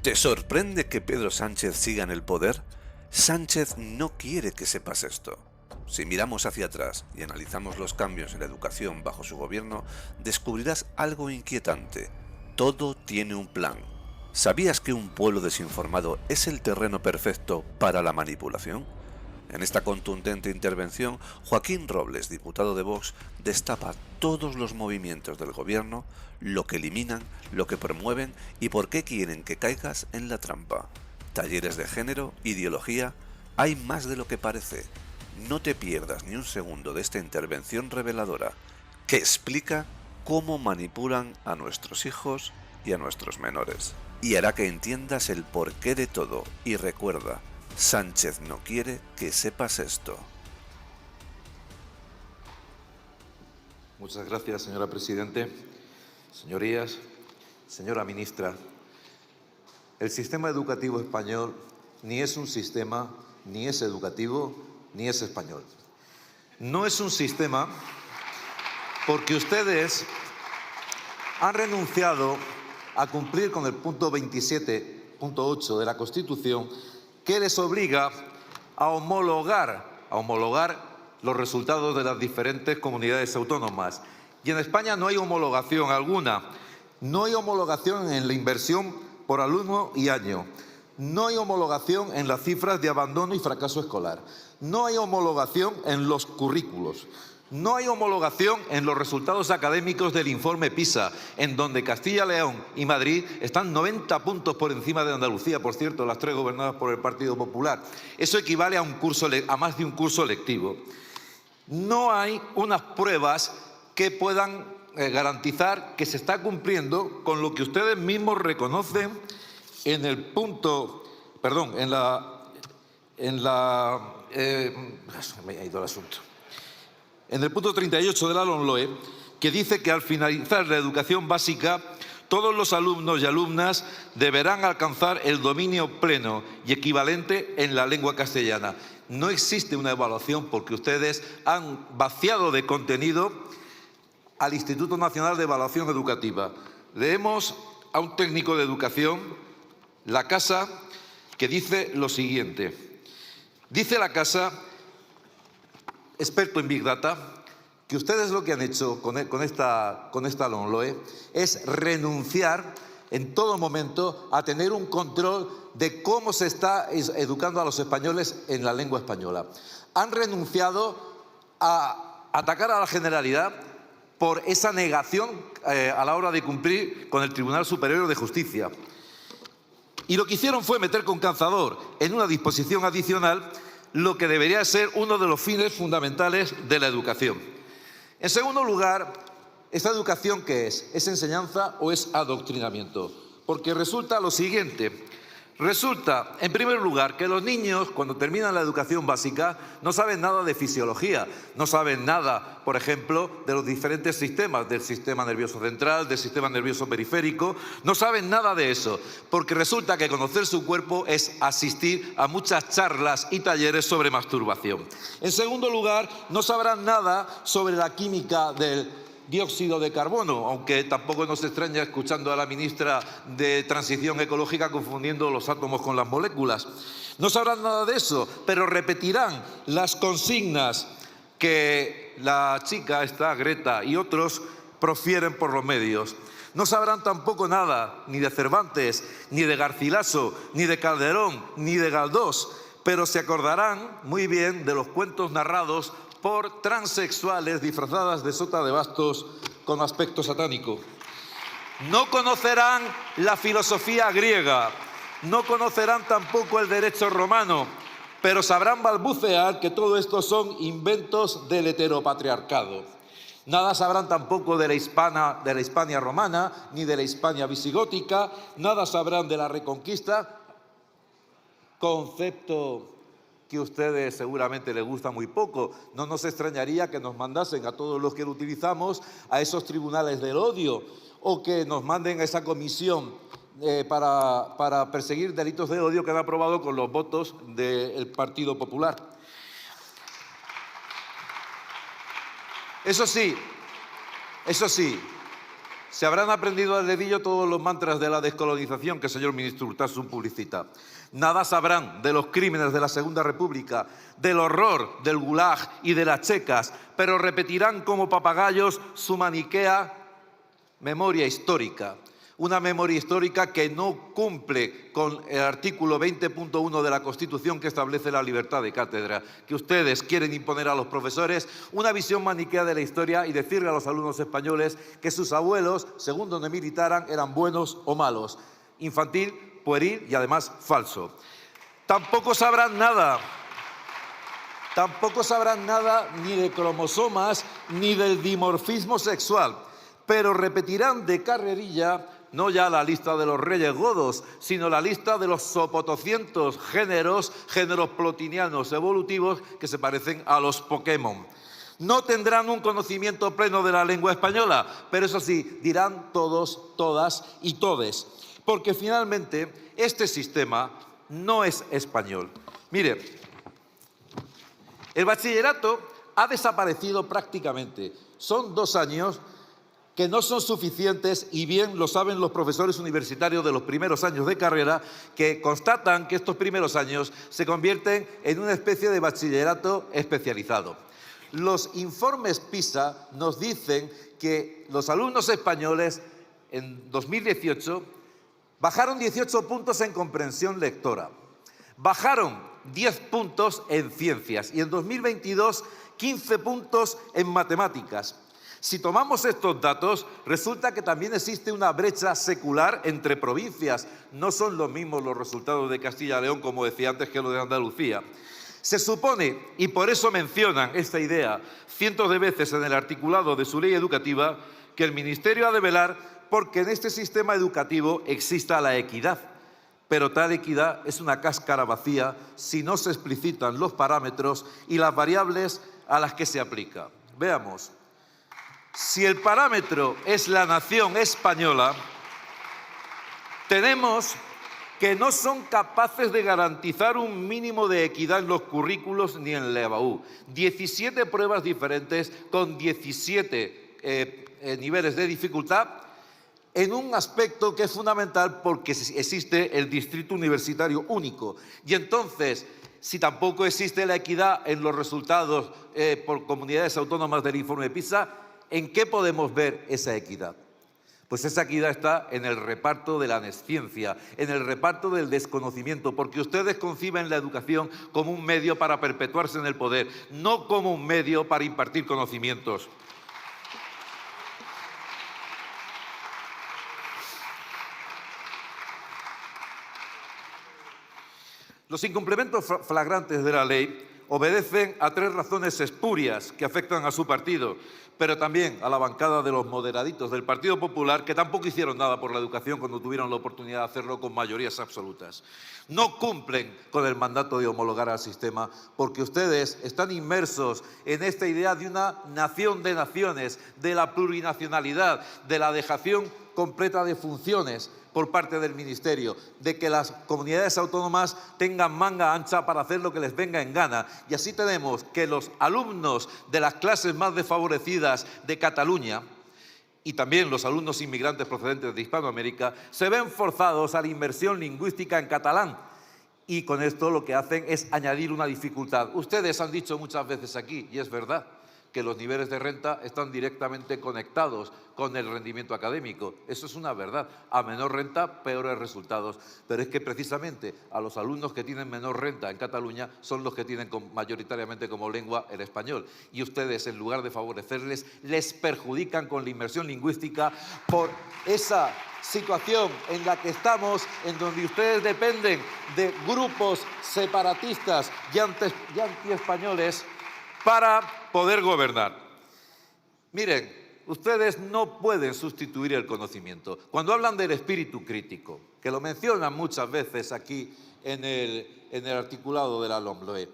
¿Te sorprende que Pedro Sánchez siga en el poder? Sánchez no quiere que sepas esto. Si miramos hacia atrás y analizamos los cambios en la educación bajo su gobierno, descubrirás algo inquietante. Todo tiene un plan. ¿Sabías que un pueblo desinformado es el terreno perfecto para la manipulación? En esta contundente intervención, Joaquín Robles, diputado de Vox, destapa todos los movimientos del gobierno, lo que eliminan, lo que promueven y por qué quieren que caigas en la trampa. Talleres de género, ideología, hay más de lo que parece. No te pierdas ni un segundo de esta intervención reveladora, que explica cómo manipulan a nuestros hijos y a nuestros menores. Y hará que entiendas el porqué de todo. Y recuerda, Sánchez no quiere que sepas esto. Muchas gracias, señora Presidente. Señorías, señora Ministra, el sistema educativo español ni es un sistema, ni es educativo, ni es español. No es un sistema porque ustedes han renunciado a cumplir con el punto 27.8 de la Constitución, que les obliga a homologar los resultados de las diferentes comunidades autónomas. Y en España no hay homologación alguna. No hay homologación en la inversión por alumno y año. No hay homologación en las cifras de abandono y fracaso escolar. No hay homologación en los currículos. No hay homologación en los resultados académicos del informe PISA, en donde Castilla y León y Madrid están 90 puntos por encima de Andalucía, por cierto, las tres gobernadas por el Partido Popular. Eso equivale a más de un curso lectivo. No hay unas pruebas que puedan garantizar que se está cumpliendo con lo que ustedes mismos reconocen en el punto, perdón, me ha ido el asunto. En el punto 38 de la LOMLOE, que dice que al finalizar la educación básica, todos los alumnos y alumnas deberán alcanzar el dominio pleno y equivalente en la lengua castellana. No existe una evaluación porque ustedes han vaciado de contenido al Instituto Nacional de Evaluación Educativa. Leemos a un técnico de educación, La Casa, que dice lo siguiente. Dice La Casa, experto en Big Data, que ustedes lo que han hecho con esta LOMLOE es renunciar en todo momento a tener un control de cómo se está educando a los españoles en la lengua española. Han renunciado a atacar a la Generalidad por esa negación a la hora de cumplir con el Tribunal Superior de Justicia. Y lo que hicieron fue meter con calzador en una disposición adicional lo que debería ser uno de los fines fundamentales de la educación. En segundo lugar, ¿esta educación qué es? ¿Es enseñanza o es adoctrinamiento? Porque resulta lo siguiente. Resulta, en primer lugar, que los niños, cuando terminan la educación básica, no saben nada de fisiología, no saben nada, por ejemplo, de los diferentes sistemas, del sistema nervioso central, del sistema nervioso periférico, no saben nada de eso, porque resulta que conocer su cuerpo es asistir a muchas charlas y talleres sobre masturbación. En segundo lugar, no sabrán nada sobre la química del dióxido de carbono, aunque tampoco nos extraña escuchando a la ministra de Transición Ecológica confundiendo los átomos con las moléculas. No sabrán nada de eso, pero repetirán las consignas que la chica esta, Greta, y otros profieren por los medios. No sabrán tampoco nada ni de Cervantes, ni de Garcilaso, ni de Calderón, ni de Galdós, pero se acordarán muy bien de los cuentos narrados por transexuales disfrazadas de sota de bastos con aspecto satánico. No conocerán la filosofía griega, no conocerán tampoco el derecho romano, pero sabrán balbucear que todo esto son inventos del heteropatriarcado. Nada sabrán tampoco de la Hispania romana, ni de la Hispania visigótica, nada sabrán de la Reconquista, concepto que a ustedes seguramente les gusta muy poco. No nos extrañaría que nos mandasen a todos los que lo utilizamos a esos tribunales del odio o que nos manden a esa comisión para perseguir delitos de odio que han aprobado con los votos del Partido Popular. Eso sí, Se habrán aprendido al dedillo todos los mantras de la descolonización que el señor ministro Urtasun publicita. Nada sabrán de los crímenes de la Segunda República, del horror del Gulag y de las checas, pero repetirán como papagayos su maniquea memoria histórica. Una memoria histórica que no cumple con el artículo 20.1 de la Constitución que establece la libertad de cátedra, que ustedes quieren imponer a los profesores una visión maniquea de la historia y decirle a los alumnos españoles que sus abuelos, según donde militaran, eran buenos o malos. Infantil, pueril y además falso. Tampoco sabrán nada ni de cromosomas ni del dimorfismo sexual, pero repetirán de carrerilla no ya la lista de los reyes godos, sino la lista de los sopotoscientos géneros plotinianos evolutivos que se parecen a los Pokémon. No tendrán un conocimiento pleno de la lengua española, pero eso sí, dirán todos, todas y todes, porque finalmente este sistema no es español. Mire, el bachillerato ha desaparecido prácticamente. Son 2 años que no son suficientes, y bien lo saben los profesores universitarios de los primeros años de carrera, que constatan que estos primeros años se convierten en una especie de bachillerato especializado. Los informes PISA nos dicen que los alumnos españoles en 2018 bajaron 18 puntos en comprensión lectora, bajaron 10 puntos en ciencias y en 2022 15 puntos en matemáticas. Si tomamos estos datos, resulta que también existe una brecha secular entre provincias. No son los mismos los resultados de Castilla y León, como decía antes, que los de Andalucía. Se supone, y por eso mencionan esta idea cientos de veces en el articulado de su ley educativa, que el Ministerio ha de velar porque en este sistema educativo exista la equidad. Pero tal equidad es una cáscara vacía si no se explicitan los parámetros y las variables a las que se aplica. Veamos. Si el parámetro es la nación española, tenemos que no son capaces de garantizar un mínimo de equidad en los currículos ni en la EBAU. 17 pruebas diferentes con 17 niveles de dificultad en un aspecto que es fundamental porque existe el distrito universitario único. Y entonces, si tampoco existe la equidad en los resultados por comunidades autónomas del informe PISA, ¿en qué podemos ver esa equidad? Pues esa equidad está en el reparto de la nesciencia, en el reparto del desconocimiento, porque ustedes conciben la educación como un medio para perpetuarse en el poder, no como un medio para impartir conocimientos. Los incumplimientos flagrantes de la ley obedecen a 3 razones espurias que afectan a su partido, pero también a la bancada de los moderaditos del Partido Popular, que tampoco hicieron nada por la educación cuando tuvieron la oportunidad de hacerlo con mayorías absolutas. No cumplen con el mandato de homologar al sistema porque ustedes están inmersos en esta idea de una nación de naciones, de la plurinacionalidad, de la dejación completa de funciones por parte del Ministerio, de que las comunidades autónomas tengan manga ancha para hacer lo que les venga en gana. Y así tenemos que los alumnos de las clases más desfavorecidas de Cataluña y también los alumnos inmigrantes procedentes de Hispanoamérica se ven forzados a la inmersión lingüística en catalán. Y con esto lo que hacen es añadir una dificultad. Ustedes han dicho muchas veces aquí, y es verdad, que los niveles de renta están directamente conectados con el rendimiento académico. Eso es una verdad. A menor renta, peores resultados. Pero es que precisamente a los alumnos que tienen menor renta en Cataluña son los que tienen mayoritariamente como lengua el español. Y ustedes, en lugar de favorecerles, les perjudican con la inmersión lingüística por esa situación en la que estamos, en donde ustedes dependen de grupos separatistas y antiespañoles para poder gobernar. Miren, ustedes no pueden sustituir el conocimiento. Cuando hablan del espíritu crítico, que lo mencionan muchas veces aquí en el articulado de la LOMLOE,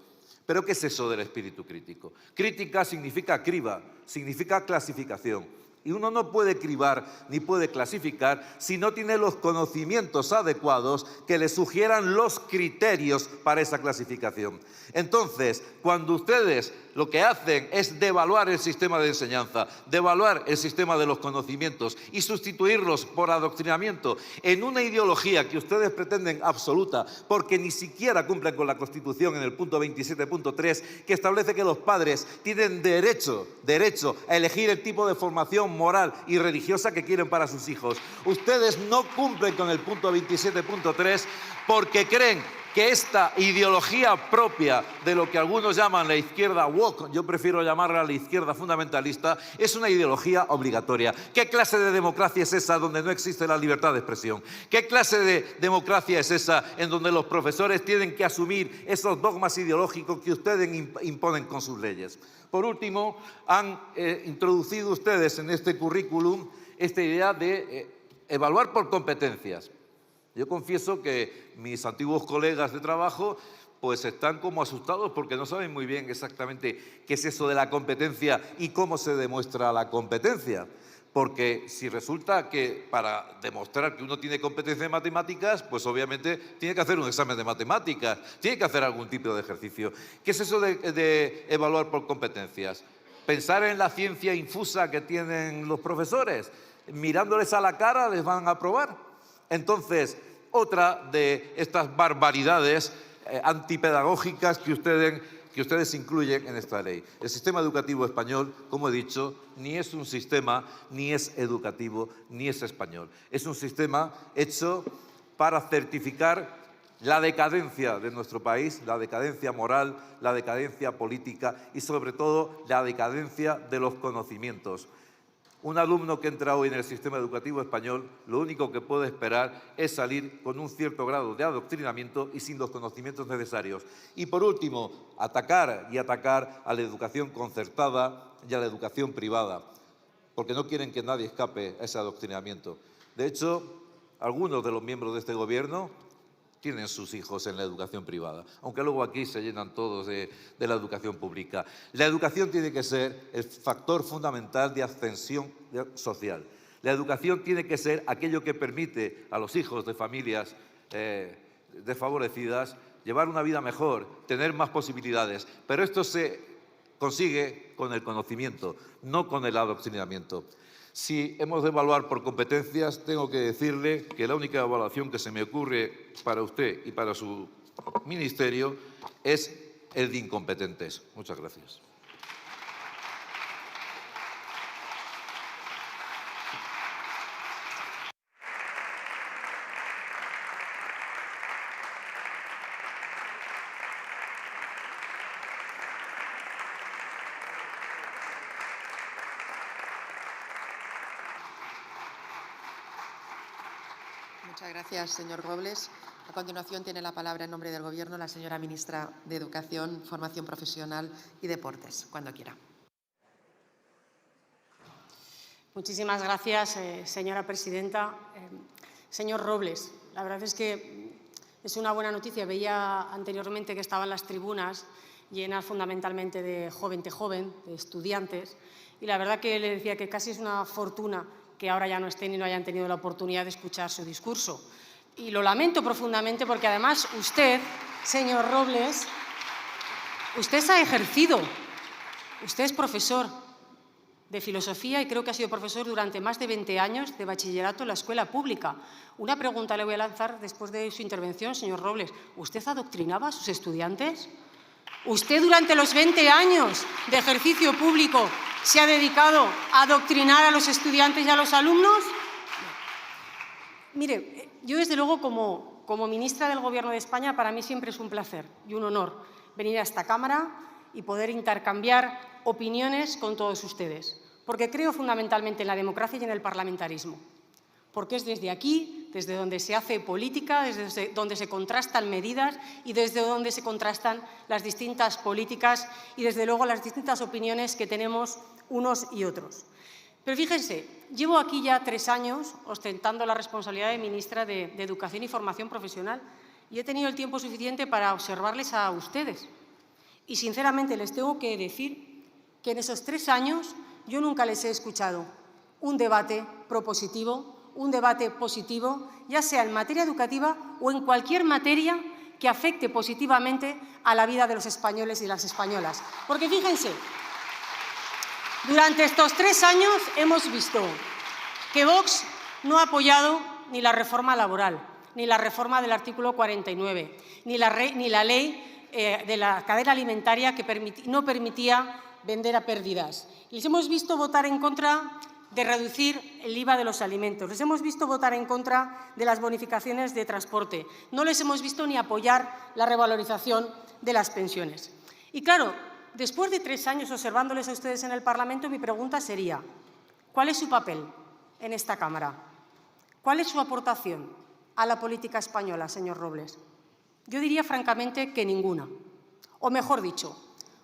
¿pero qué es eso del espíritu crítico? Crítica significa criba, significa clasificación. Y uno no puede cribar ni puede clasificar si no tiene los conocimientos adecuados que le sugieran los criterios para esa clasificación. Entonces, cuando ustedes lo que hacen es devaluar el sistema de enseñanza, devaluar el sistema de los conocimientos y sustituirlos por adoctrinamiento en una ideología que ustedes pretenden absoluta, porque ni siquiera cumplen con la Constitución en el punto 27.3, que establece que los padres tienen derecho a elegir el tipo de formación moral y religiosa que quieren para sus hijos. Ustedes no cumplen con el punto 27.3 porque creen que esta ideología propia de lo que algunos llaman la izquierda woke, yo prefiero llamarla la izquierda fundamentalista, es una ideología obligatoria. ¿Qué clase de democracia es esa donde no existe la libertad de expresión? ¿Qué clase de democracia es esa en donde los profesores tienen que asumir esos dogmas ideológicos que ustedes imponen con sus leyes? Por último, han introducido ustedes en este currículum esta idea de evaluar por competencias. Yo confieso que mis antiguos colegas de trabajo pues están como asustados porque no saben muy bien exactamente qué es eso de la competencia y cómo se demuestra la competencia. Porque si resulta que para demostrar que uno tiene competencia en matemáticas, pues obviamente tiene que hacer un examen de matemáticas, tiene que hacer algún tipo de ejercicio. ¿Qué es eso de evaluar por competencias? Pensar en la ciencia infusa que tienen los profesores. Mirándoles a la cara les van a aprobar. Entonces, otra de estas barbaridades antipedagógicas que ustedes incluyen en esta ley. El sistema educativo español, como he dicho, ni es un sistema, ni es educativo, ni es español. Es un sistema hecho para certificar la decadencia de nuestro país, la decadencia moral, la decadencia política y, sobre todo, la decadencia de los conocimientos. Un alumno que entra hoy en el sistema educativo español, lo único que puede esperar es salir con un cierto grado de adoctrinamiento y sin los conocimientos necesarios. Y por último, atacar a la educación concertada y a la educación privada, porque no quieren que nadie escape a ese adoctrinamiento. De hecho, algunos de los miembros de este gobierno tienen sus hijos en la educación privada, aunque luego aquí se llenan todos de la educación pública. La educación tiene que ser el factor fundamental de ascensión social. La educación tiene que ser aquello que permite a los hijos de familias desfavorecidas llevar una vida mejor, tener más posibilidades. Pero esto se consigue con el conocimiento, no con el adoctrinamiento. Si hemos de evaluar por competencias, tengo que decirle que la única evaluación que se me ocurre para usted y para su ministerio es el de incompetentes. Muchas gracias. Muchas gracias, señor Robles. A continuación tiene la palabra en nombre del Gobierno la señora ministra de Educación, Formación Profesional y Deportes, cuando quiera. Muchísimas gracias, señora presidenta. Señor Robles, la verdad es que es una buena noticia. Veía anteriormente que estaban las tribunas llenas fundamentalmente de joven, de estudiantes, y la verdad que le decía que casi es una fortuna que ahora ya no estén y no hayan tenido la oportunidad de escuchar su discurso. Y lo lamento profundamente porque además usted, señor Robles, usted se ha ejercido. Usted es profesor de filosofía y creo que ha sido profesor durante más de 20 años de bachillerato en la escuela pública. Una pregunta le voy a lanzar después de su intervención, señor Robles. ¿Usted adoctrinaba a sus estudiantes? ¿Usted durante los 20 años de ejercicio público se ha dedicado a adoctrinar a los estudiantes y a los alumnos? Mire, yo desde luego como ministra del Gobierno de España, para mí siempre es un placer y un honor venir a esta Cámara y poder intercambiar opiniones con todos ustedes, porque creo fundamentalmente en la democracia y en el parlamentarismo, porque es desde aquí, desde donde se hace política, desde donde se contrastan medidas y desde donde se contrastan las distintas políticas y, desde luego, las distintas opiniones que tenemos unos y otros. Pero fíjense, llevo aquí ya 3 años ostentando la responsabilidad de ministra de Educación y Formación Profesional y he tenido el tiempo suficiente para observarles a ustedes. Y, sinceramente, les tengo que decir que en esos 3 años yo nunca les he escuchado un debate propositivo, un debate positivo, ya sea en materia educativa o en cualquier materia que afecte positivamente a la vida de los españoles y las españolas. Porque fíjense, durante estos 3 años hemos visto que Vox no ha apoyado ni la reforma laboral, ni la reforma del artículo 49, ni la ley de la cadena alimentaria que no permitía vender a pérdidas. Les hemos visto votar en contra de reducir el IVA de los alimentos. Les hemos visto votar en contra de las bonificaciones de transporte. No les hemos visto ni apoyar la revalorización de las pensiones. Y claro, después de 3 años observándoles a ustedes en el Parlamento, mi pregunta sería, ¿cuál es su papel en esta Cámara? ¿Cuál es su aportación a la política española, señor Robles? Yo diría francamente que ninguna. O mejor dicho,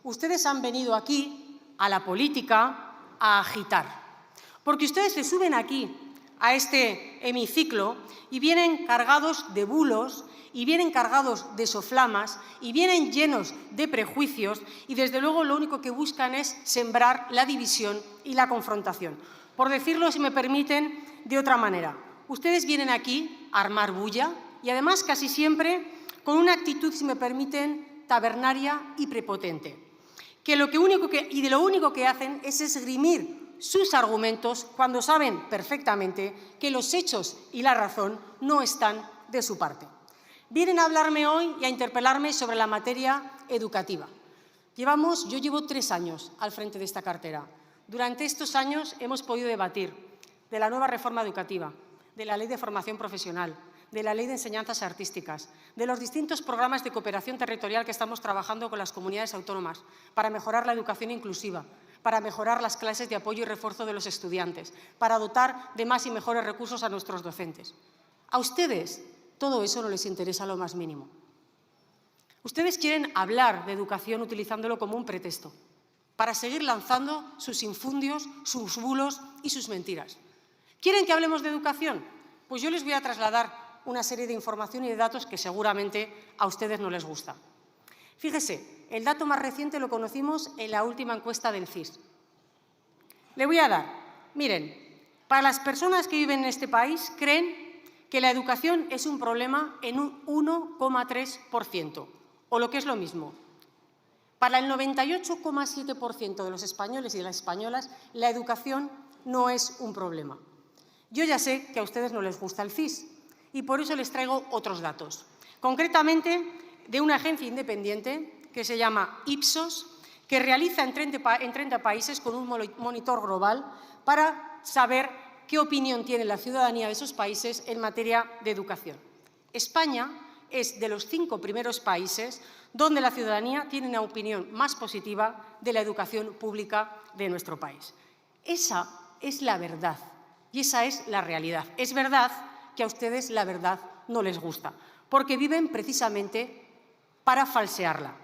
ustedes han venido aquí a la política a agitar. Porque ustedes se suben aquí, a este hemiciclo, y vienen cargados de bulos, y vienen cargados de soflamas, y vienen llenos de prejuicios, y desde luego lo único que buscan es sembrar la división y la confrontación. Por decirlo, si me permiten, de otra manera. Ustedes vienen aquí a armar bulla, y además casi siempre con una actitud, si me permiten, tabernaria y prepotente. Que lo único que hacen es esgrimir sus argumentos cuando saben perfectamente que los hechos y la razón no están de su parte. Vienen a hablarme hoy y a interpelarme sobre la materia educativa. Yo llevo 3 años al frente de esta cartera. Durante estos años hemos podido debatir de la nueva reforma educativa, de la Ley de Formación Profesional, de la Ley de Enseñanzas Artísticas, de los distintos programas de cooperación territorial que estamos trabajando con las comunidades autónomas para mejorar la educación inclusiva, para mejorar las clases de apoyo y refuerzo de los estudiantes, para dotar de más y mejores recursos a nuestros docentes. A ustedes todo eso no les interesa lo más mínimo. Ustedes quieren hablar de educación utilizándolo como un pretexto para seguir lanzando sus infundios, sus bulos y sus mentiras. ¿Quieren que hablemos de educación? Pues yo les voy a trasladar una serie de información y de datos que seguramente a ustedes no les gusta. Fíjese, el dato más reciente lo conocimos en la última encuesta del CIS. Le voy a dar, miren, para las personas que viven en este país creen que la educación es un problema en un 1,3%, o lo que es lo mismo. Para el 98,7% de los españoles y de las españolas, la educación no es un problema. Yo ya sé que a ustedes no les gusta el CIS y por eso les traigo otros datos. Concretamente, de una agencia independiente que se llama Ipsos, que realiza en 30 países con un monitor global para saber qué opinión tiene la ciudadanía de esos países en materia de educación. España es de los 5 primeros países donde la ciudadanía tiene una opinión más positiva de la educación pública de nuestro país. Esa es la verdad y esa es la realidad. Es verdad que a ustedes la verdad no les gusta, porque viven precisamente para falsearla.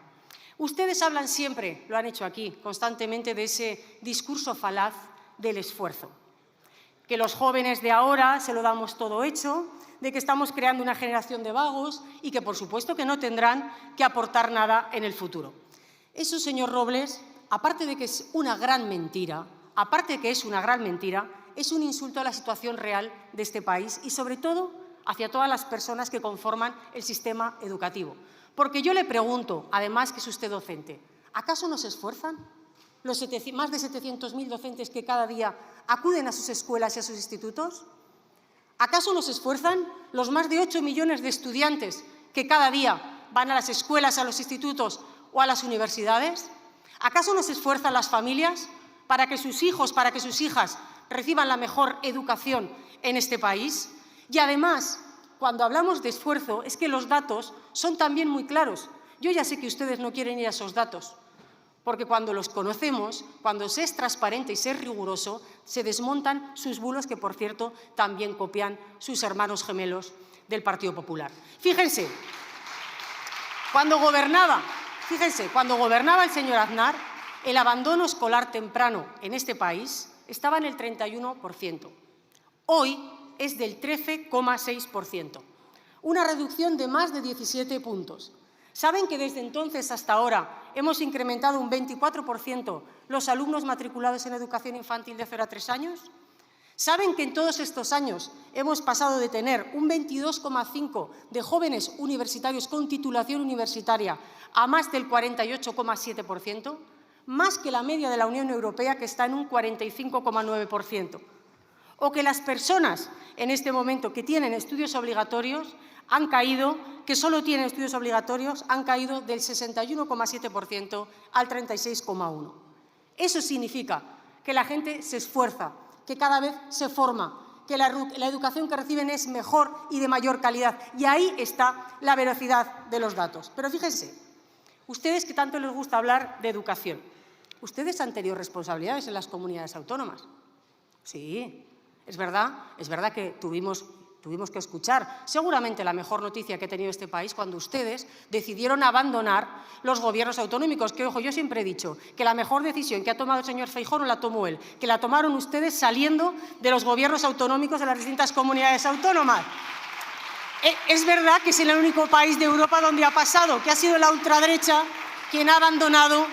Ustedes hablan siempre, lo han hecho aquí, constantemente de ese discurso falaz del esfuerzo. Que los jóvenes de ahora se lo damos todo hecho, de que estamos creando una generación de vagos y que, por supuesto, que no tendrán que aportar nada en el futuro. Eso, señor Robles, aparte de que es una gran mentira, es un insulto a la situación real de este país y, sobre todo, hacia todas las personas que conforman el sistema educativo. Porque yo le pregunto, además que es usted docente, ¿acaso no se esfuerzan los más de 700.000 docentes que cada día acuden a sus escuelas y a sus institutos? ¿Acaso no se esfuerzan los más de 8 millones de estudiantes que cada día van a las escuelas, a los institutos o a las universidades? ¿Acaso no se esfuerzan las familias para que sus hijos, para que sus hijas reciban la mejor educación en este país? Y además, cuando hablamos de esfuerzo, es que los datos son también muy claros. Yo ya sé que ustedes no quieren ir a esos datos, porque cuando los conocemos, cuando se es transparente y se es riguroso, se desmontan sus bulos que, por cierto, también copian sus hermanos gemelos del Partido Popular. Fíjense, cuando gobernaba el señor Aznar, el abandono escolar temprano en este país estaba en el 31%. Hoy es del 13,6%, una reducción de más de 17 puntos. ¿Saben que desde entonces hasta ahora hemos incrementado un 24% los alumnos matriculados en educación infantil de 0 a 3 años? ¿Saben que en todos estos años hemos pasado de tener un 22,5% de jóvenes universitarios con titulación universitaria a más del 48,7%? Más que la media de la Unión Europea, que está en un 45,9%. O que las personas en este momento que tienen estudios obligatorios han caído, que solo tienen estudios obligatorios, han caído del 61,7% al 36,1%. Eso significa que la gente se esfuerza, que cada vez se forma, que la educación que reciben es mejor y de mayor calidad. Y ahí está la veracidad de los datos. Pero fíjense, ustedes que tanto les gusta hablar de educación, ¿ustedes han tenido responsabilidades en las comunidades autónomas? Sí, es verdad que tuvimos que escuchar seguramente la mejor noticia que ha tenido este país cuando ustedes decidieron abandonar los gobiernos autonómicos, que, ojo, yo siempre he dicho que la mejor decisión que ha tomado el señor Feijóo no la tomó él, que la tomaron ustedes saliendo de los gobiernos autonómicos de las distintas comunidades autónomas. Es verdad que es el único país de Europa donde ha pasado, que ha sido la ultraderecha quien ha abandonado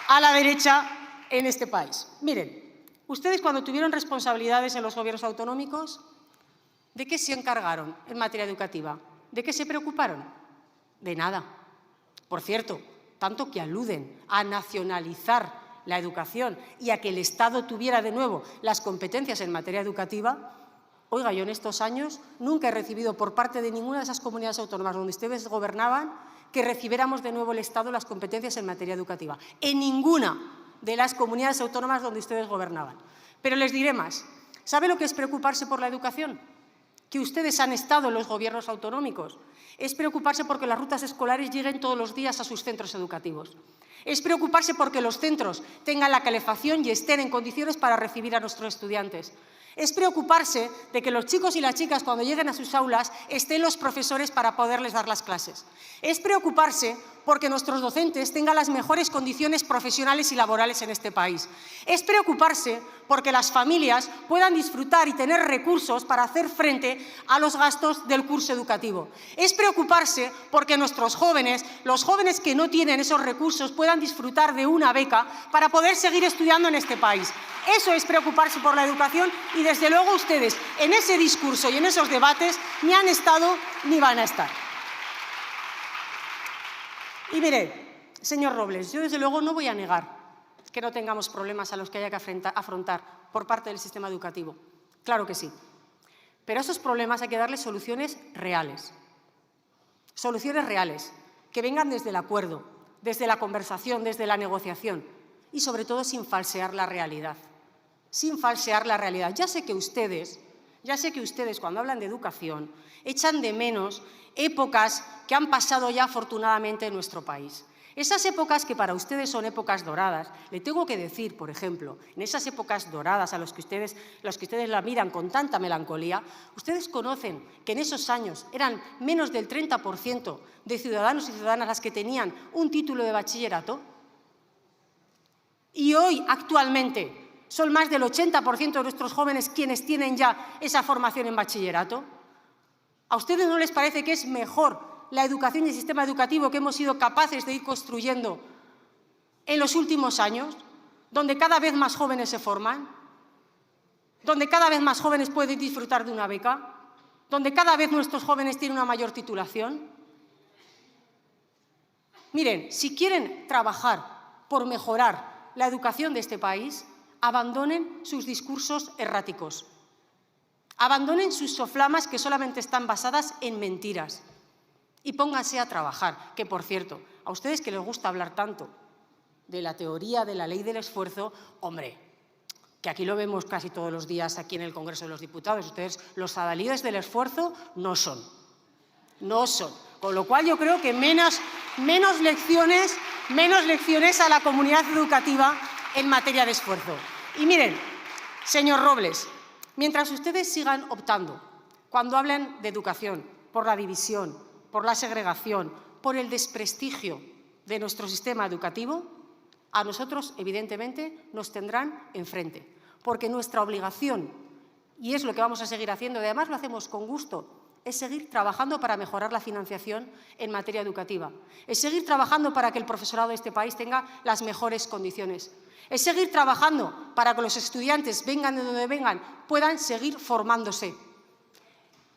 a la derecha en este país. Miren, ustedes cuando tuvieron responsabilidades en los gobiernos autonómicos, ¿de qué se encargaron en materia educativa? ¿De qué se preocuparon? De nada. Por cierto, tanto que aluden a nacionalizar la educación y a que el Estado tuviera de nuevo las competencias en materia educativa. Oiga, yo en estos años nunca he recibido por parte de ninguna de esas comunidades autónomas donde ustedes gobernaban que recibiéramos de nuevo el Estado las competencias en materia educativa. En ninguna de las comunidades autónomas donde ustedes gobernaban. Pero les diré más. ¿Sabe lo que es preocuparse por la educación? Que ustedes han estado en los gobiernos autonómicos. Es preocuparse porque las rutas escolares lleguen todos los días a sus centros educativos. Es preocuparse porque los centros tengan la calefacción y estén en condiciones para recibir a nuestros estudiantes. Es preocuparse de que los chicos y las chicas, cuando lleguen a sus aulas, estén los profesores para poderles dar las clases. Es preocuparse porque nuestros docentes tengan las mejores condiciones profesionales y laborales en este país. Es preocuparse porque las familias puedan disfrutar y tener recursos para hacer frente a los gastos del curso educativo. Es preocuparse porque nuestros jóvenes, los jóvenes que no tienen esos recursos, puedan disfrutar de una beca para poder seguir estudiando en este país. Eso es preocuparse por la educación y, desde luego, ustedes en ese discurso y en esos debates ni han estado ni van a estar. Y mire, señor Robles, yo desde luego no voy a negar que no tengamos problemas a los que haya que afrontar por parte del sistema educativo. Claro que sí. Pero a esos problemas hay que darles soluciones reales. Soluciones reales, que vengan desde el acuerdo, desde la conversación, desde la negociación y, sobre todo, sin falsear la realidad. Sin falsear la realidad. Ya sé que ustedes, cuando hablan de educación, echan de menos épocas que han pasado ya afortunadamente en nuestro país. Esas épocas que para ustedes son épocas doradas. Le tengo que decir, por ejemplo, en esas épocas doradas a los que ustedes la miran con tanta melancolía, ustedes conocen que en esos años eran menos del 30% de ciudadanos y ciudadanas las que tenían un título de bachillerato. Y hoy, actualmente, son más del 80% de nuestros jóvenes quienes tienen ya esa formación en bachillerato. ¿A ustedes no les parece que es mejor la educación y el sistema educativo que hemos sido capaces de ir construyendo en los últimos años, donde cada vez más jóvenes se forman, donde cada vez más jóvenes pueden disfrutar de una beca, donde cada vez nuestros jóvenes tienen una mayor titulación? Miren, si quieren trabajar por mejorar la educación de este país, abandonen sus discursos erráticos. Abandonen sus soflamas que solamente están basadas en mentiras y pónganse a trabajar. Que, por cierto, a ustedes que les gusta hablar tanto de la teoría de la ley del esfuerzo, hombre, que aquí lo vemos casi todos los días aquí en el Congreso de los Diputados. Ustedes, los adalides del esfuerzo, no son. No son. Con lo cual yo creo que menos lecciones a la comunidad educativa en materia de esfuerzo. Y miren, señor Robles, mientras ustedes sigan optando, cuando hablan de educación, por la división, por la segregación, por el desprestigio de nuestro sistema educativo, a nosotros, evidentemente, nos tendrán enfrente. Porque nuestra obligación, y es lo que vamos a seguir haciendo, y además lo hacemos con gusto, es seguir trabajando para mejorar la financiación en materia educativa. Es seguir trabajando para que el profesorado de este país tenga las mejores condiciones. Es seguir trabajando para que los estudiantes, vengan de donde vengan, puedan seguir formándose.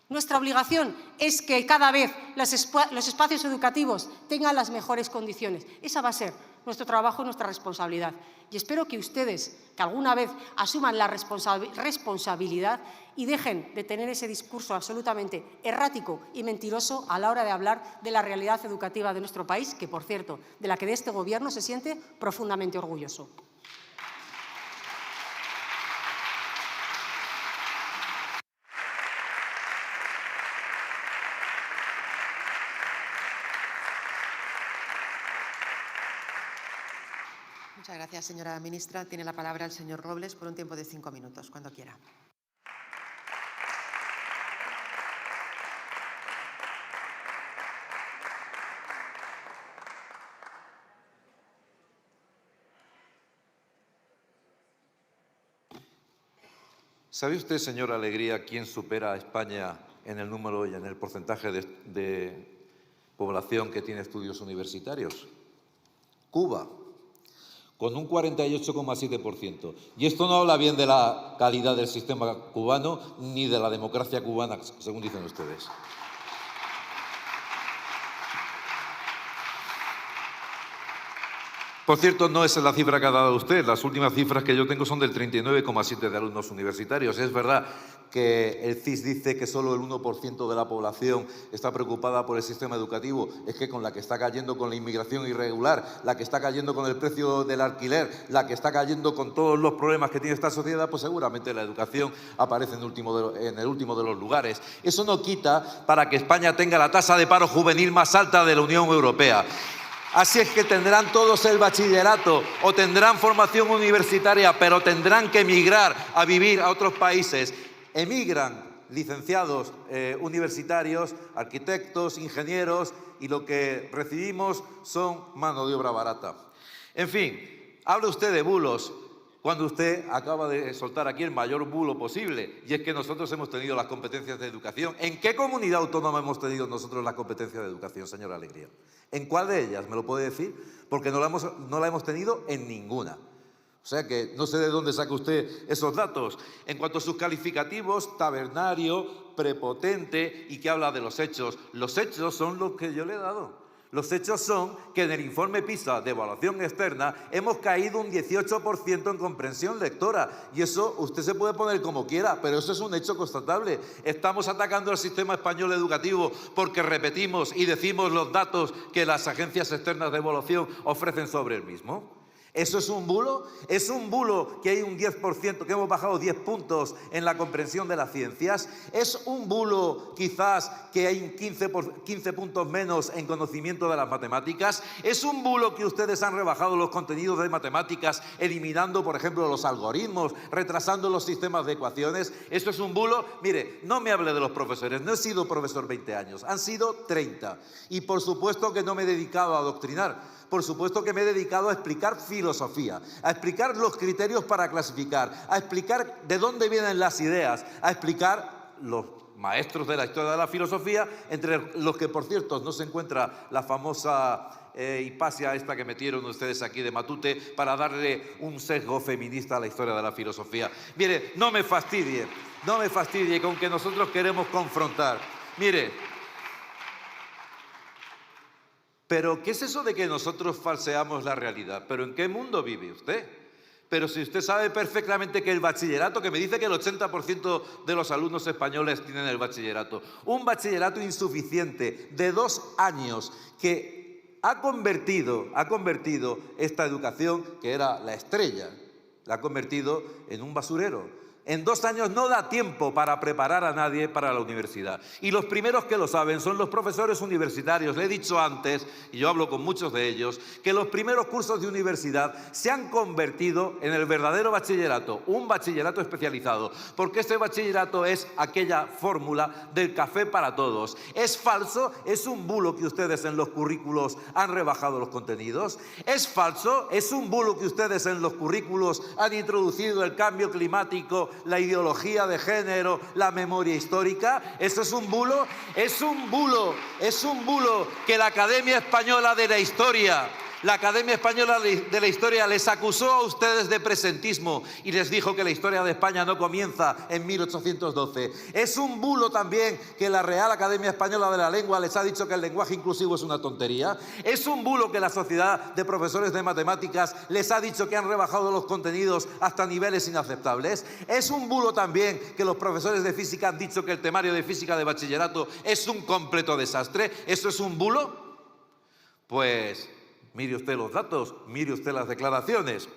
Nuestra obligación es que cada vez los espacios educativos tengan las mejores condiciones. Esa va a ser nuestro trabajo y nuestra responsabilidad. Y espero que ustedes, que alguna vez asuman la responsabilidad y dejen de tener ese discurso absolutamente errático y mentiroso a la hora de hablar de la realidad educativa de nuestro país, que, por cierto, de la que de este Gobierno se siente profundamente orgulloso. Muchas gracias, señora ministra. Tiene la palabra el señor Robles por un tiempo de 5 minutos, cuando quiera. ¿Sabe usted, señora Alegría, quién supera a España en el número y en el porcentaje de población que tiene estudios universitarios? Cuba, con un 48,7%. Y esto no habla bien de la calidad del sistema cubano ni de la democracia cubana, según dicen ustedes. Por cierto, no es la cifra que ha dado usted. Las últimas cifras que yo tengo son del 39,7% de alumnos universitarios. Es verdad que el CIS dice que solo el 1% de la población está preocupada por el sistema educativo. Es que con la que está cayendo con la inmigración irregular, la que está cayendo con el precio del alquiler, la que está cayendo con todos los problemas que tiene esta sociedad, pues seguramente la educación aparece en el último de los lugares. Eso no quita para que España tenga la tasa de paro juvenil más alta de la Unión Europea. Así es que tendrán todos el bachillerato o tendrán formación universitaria, pero tendrán que emigrar a vivir a otros países. Emigran licenciados universitarios, arquitectos, ingenieros, y lo que recibimos son mano de obra barata. En fin, habla usted de bulos cuando usted acaba de soltar aquí el mayor bulo posible, y es que nosotros hemos tenido las competencias de educación. ¿En qué comunidad autónoma hemos tenido nosotros las competencias de educación, señora Alegría? ¿En cuál de ellas? ¿Me lo puede decir? Porque no la hemos tenido en ninguna. O sea que no sé de dónde saca usted esos datos. En cuanto a sus calificativos, tabernario, prepotente, y que habla de los hechos son los que yo le he dado. Los hechos son que en el informe PISA de evaluación externa hemos caído un 18% en comprensión lectora. Y eso usted se puede poner como quiera, pero eso es un hecho constatable. Estamos atacando al sistema español educativo porque repetimos y decimos los datos que las agencias externas de evaluación ofrecen sobre el mismo. ¿Eso es un bulo? ¿Es un bulo que hay un 10%, que hemos bajado 10 puntos en la comprensión de las ciencias? ¿Es un bulo quizás que hay 15 puntos menos en conocimiento de las matemáticas? ¿Es un bulo que ustedes han rebajado los contenidos de matemáticas, eliminando, por ejemplo, los algoritmos, retrasando los sistemas de ecuaciones? ¿Eso es un bulo? Mire, no me hable de los profesores. No he sido profesor 20 años, han sido 30. Y por supuesto que no me he dedicado a adoctrinar. Por supuesto que me he dedicado a explicar filosofía, a explicar los criterios para clasificar, a explicar de dónde vienen las ideas, a explicar los maestros de la historia de la filosofía, entre los que, por cierto, no se encuentra la famosa Hipasia esta que metieron ustedes aquí de Matute para darle un sesgo feminista a la historia de la filosofía. Mire, no me fastidie con que nosotros queremos confrontar. Mire, pero ¿qué es eso de que nosotros falseamos la realidad? ¿Pero en qué mundo vive usted? Pero si usted sabe perfectamente que el bachillerato, que me dice que el 80% de los alumnos españoles tienen el bachillerato, un bachillerato insuficiente de 2 años que ha convertido esta educación, que era la estrella, la ha convertido en un basurero. En 2 años no da tiempo para preparar a nadie para la universidad. Y los primeros que lo saben son los profesores universitarios. Le he dicho antes, y yo hablo con muchos de ellos, que los primeros cursos de universidad se han convertido en el verdadero bachillerato, un bachillerato especializado, porque este bachillerato es aquella fórmula del café para todos. Es falso, es un bulo que ustedes en los currículos han rebajado los contenidos. Es falso, es un bulo que ustedes en los currículos han introducido el cambio climático la ideología de género, la memoria histórica. Eso es un bulo, es un bulo, es un bulo que la Academia Española de la Historia... La Academia Española de la Historia les acusó a ustedes de presentismo y les dijo que la historia de España no comienza en 1812. Es un bulo también que la Real Academia Española de la Lengua les ha dicho que el lenguaje inclusivo es una tontería. Es un bulo que la Sociedad de Profesores de Matemáticas les ha dicho que han rebajado los contenidos hasta niveles inaceptables. Es un bulo también que los profesores de física han dicho que el temario de física de bachillerato es un completo desastre. ¿Eso es un bulo? Pues... mire usted los datos, mire usted las declaraciones.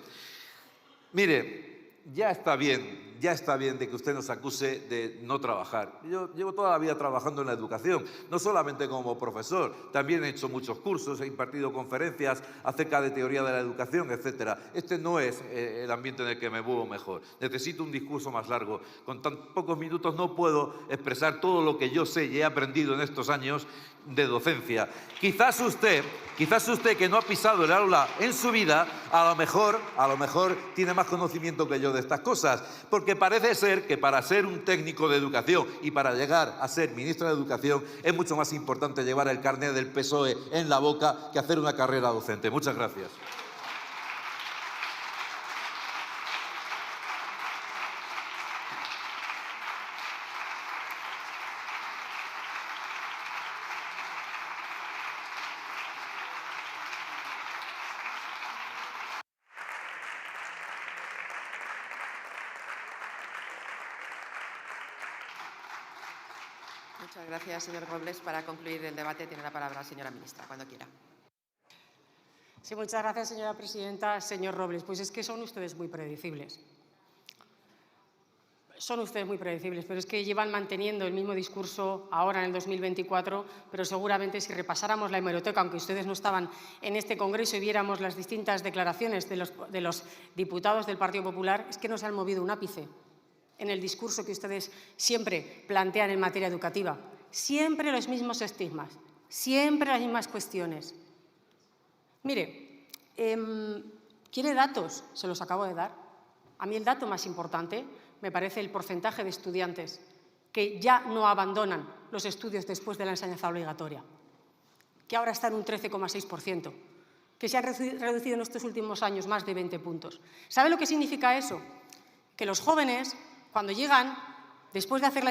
Mire, ya está bien de que usted nos acuse de no trabajar. Yo llevo toda la vida trabajando en la educación, no solamente como profesor, también he hecho muchos cursos, he impartido conferencias acerca de teoría de la educación, etc. Este no es el ambiente en el que me muevo mejor. Necesito un discurso más largo. Con tan pocos minutos no puedo expresar todo lo que yo sé y he aprendido en estos años de docencia. Quizás usted que no ha pisado el aula en su vida, a lo mejor tiene más conocimiento que yo de estas cosas, porque parece ser que para ser un técnico de educación y para llegar a ser ministro de Educación es mucho más importante llevar el carnet del PSOE en la boca que hacer una carrera docente. Muchas gracias. Muchas gracias, señor Robles. Para concluir el debate tiene la palabra la señora ministra, cuando quiera. Sí, muchas gracias, señora presidenta. Señor Robles, pues es que son ustedes muy predecibles. Son ustedes muy predecibles, pero es que llevan manteniendo el mismo discurso ahora en el 2024, pero seguramente si repasáramos la hemeroteca, aunque ustedes no estaban en este Congreso y viéramos las distintas declaraciones de los diputados del Partido Popular, es que no se han movido un ápice en el discurso que ustedes siempre plantean en materia educativa. Siempre los mismos estigmas, siempre las mismas cuestiones. Mire, ¿quiere datos? Se los acabo de dar. A mí el dato más importante me parece el porcentaje de estudiantes que ya no abandonan los estudios después de la enseñanza obligatoria, que ahora está en un 13,6%, que se ha reducido en estos últimos años más de 20 puntos. ¿Sabe lo que significa eso? Que los jóvenes, cuando llegan, después de hacer la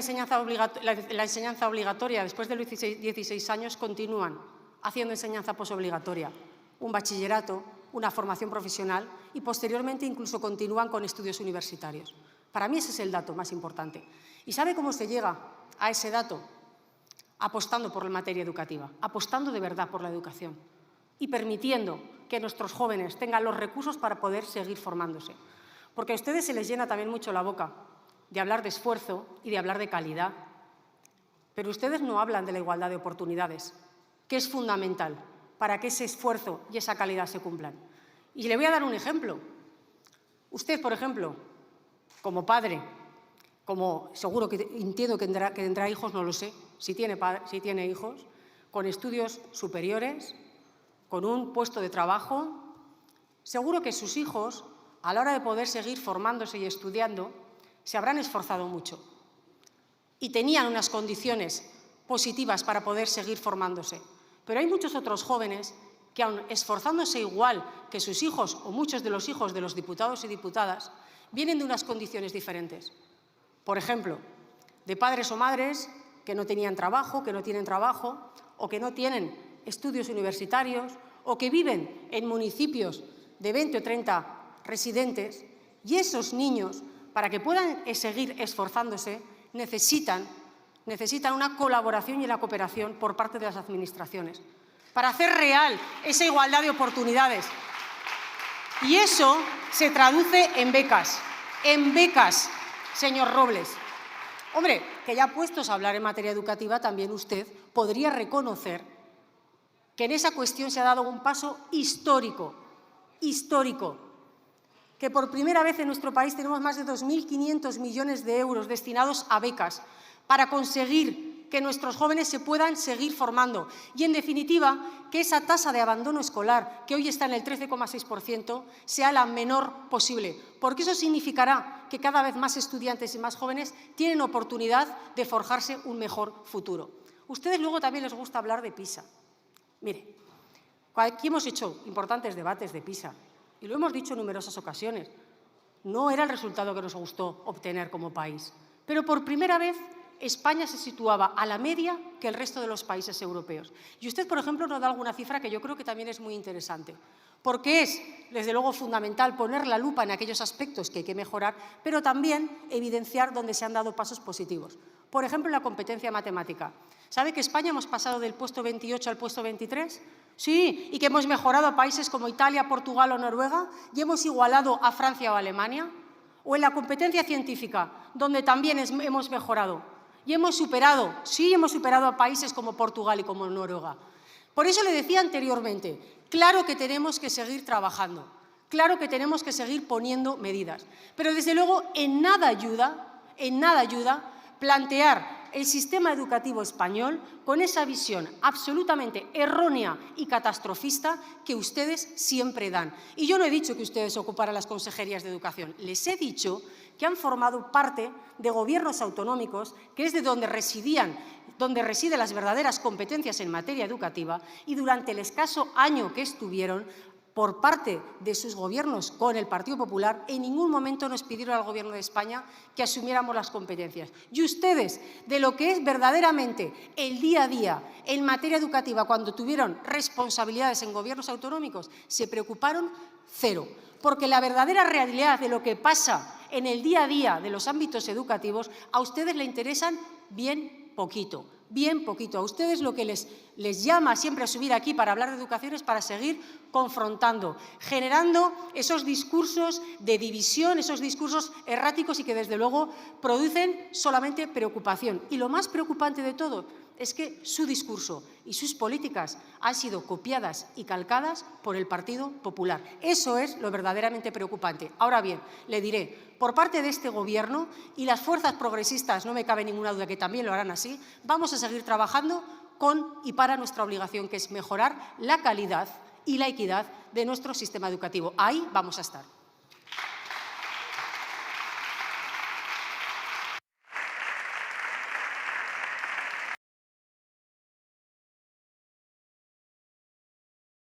enseñanza obligatoria, después de los 16 años, continúan haciendo enseñanza posobligatoria, un bachillerato, una formación profesional y posteriormente incluso continúan con estudios universitarios. Para mí ese es el dato más importante. ¿Y sabe cómo se llega a ese dato? Apostando por la materia educativa, apostando de verdad por la educación y permitiendo que nuestros jóvenes tengan los recursos para poder seguir formándose. Porque a ustedes se les llena también mucho la boca de hablar de esfuerzo y de hablar de calidad, pero ustedes no hablan de la igualdad de oportunidades, que es fundamental para que ese esfuerzo y esa calidad se cumplan. Y le voy a dar un ejemplo. Usted, por ejemplo, como padre, como seguro que entiendo que tendrá hijos, no lo sé, si tiene hijos, con estudios superiores, con un puesto de trabajo, seguro que sus hijos, a la hora de poder seguir formándose y estudiando, se habrán esforzado mucho y tenían unas condiciones positivas para poder seguir formándose. Pero hay muchos otros jóvenes que, aun esforzándose igual que sus hijos o muchos de los hijos de los diputados y diputadas, vienen de unas condiciones diferentes. Por ejemplo, de padres o madres que no tenían trabajo, que no tienen trabajo, o que no tienen estudios universitarios, o que viven en municipios de 20 o 30 residentes, y esos niños, para que puedan seguir esforzándose, necesitan una colaboración y una cooperación por parte de las administraciones para hacer real esa igualdad de oportunidades. Y eso se traduce en becas, señor Robles. Hombre, que ya puestos a hablar en materia educativa, también usted podría reconocer que en esa cuestión se ha dado un paso histórico, que por primera vez en nuestro país tenemos más de 2.500 millones de euros destinados a becas para conseguir que nuestros jóvenes se puedan seguir formando y, en definitiva, que esa tasa de abandono escolar, que hoy está en el 13,6%, sea la menor posible, porque eso significará que cada vez más estudiantes y más jóvenes tienen oportunidad de forjarse un mejor futuro. Ustedes luego también les gusta hablar de PISA. Mire, aquí hemos hecho importantes debates de PISA y lo hemos dicho en numerosas ocasiones. No era el resultado que nos gustó obtener como país, pero por primera vez España se situaba a la media que el resto de los países europeos. Y usted, por ejemplo, nos da alguna cifra que yo creo que también es muy interesante, porque es, desde luego, fundamental poner la lupa en aquellos aspectos que hay que mejorar, pero también evidenciar dónde se han dado pasos positivos. Por ejemplo, en la competencia matemática. ¿Sabe que España hemos pasado del puesto 28 al puesto 23? Sí, y que hemos mejorado a países como Italia, Portugal o Noruega y hemos igualado a Francia o Alemania. O en la competencia científica, donde también hemos mejorado. Y hemos superado, sí, hemos superado a países como Portugal y como Noruega. Por eso le decía anteriormente, claro que tenemos que seguir trabajando, claro que tenemos que seguir poniendo medidas, pero desde luego en nada ayuda plantear el sistema educativo español con esa visión absolutamente errónea y catastrofista que ustedes siempre dan. Y yo no he dicho que ustedes ocuparan las consejerías de educación, les he dicho que han formado parte de gobiernos autonómicos, que es de donde residen las verdaderas competencias en materia educativa, y durante el escaso año que estuvieron, por parte de sus gobiernos con el Partido Popular, en ningún momento nos pidieron al Gobierno de España que asumiéramos las competencias. Y ustedes, de lo que es verdaderamente el día a día en materia educativa, cuando tuvieron responsabilidades en gobiernos autonómicos, se preocuparon cero. Porque la verdadera realidad de lo que pasa en el día a día de los ámbitos educativos, a ustedes les interesan bien poquito. Bien poquito. A ustedes lo que les llama siempre a subir aquí para hablar de educación es para seguir confrontando, generando esos discursos de división, esos discursos erráticos y que desde luego producen solamente preocupación. Y lo más preocupante de todo es que su discurso y sus políticas han sido copiadas y calcadas por el Partido Popular. Eso es lo verdaderamente preocupante. Ahora bien, le diré, por parte de este Gobierno y las fuerzas progresistas, no me cabe ninguna duda que también lo harán así, vamos a seguir trabajando con y para nuestra obligación, que es mejorar la calidad y la equidad de nuestro sistema educativo. Ahí vamos a estar.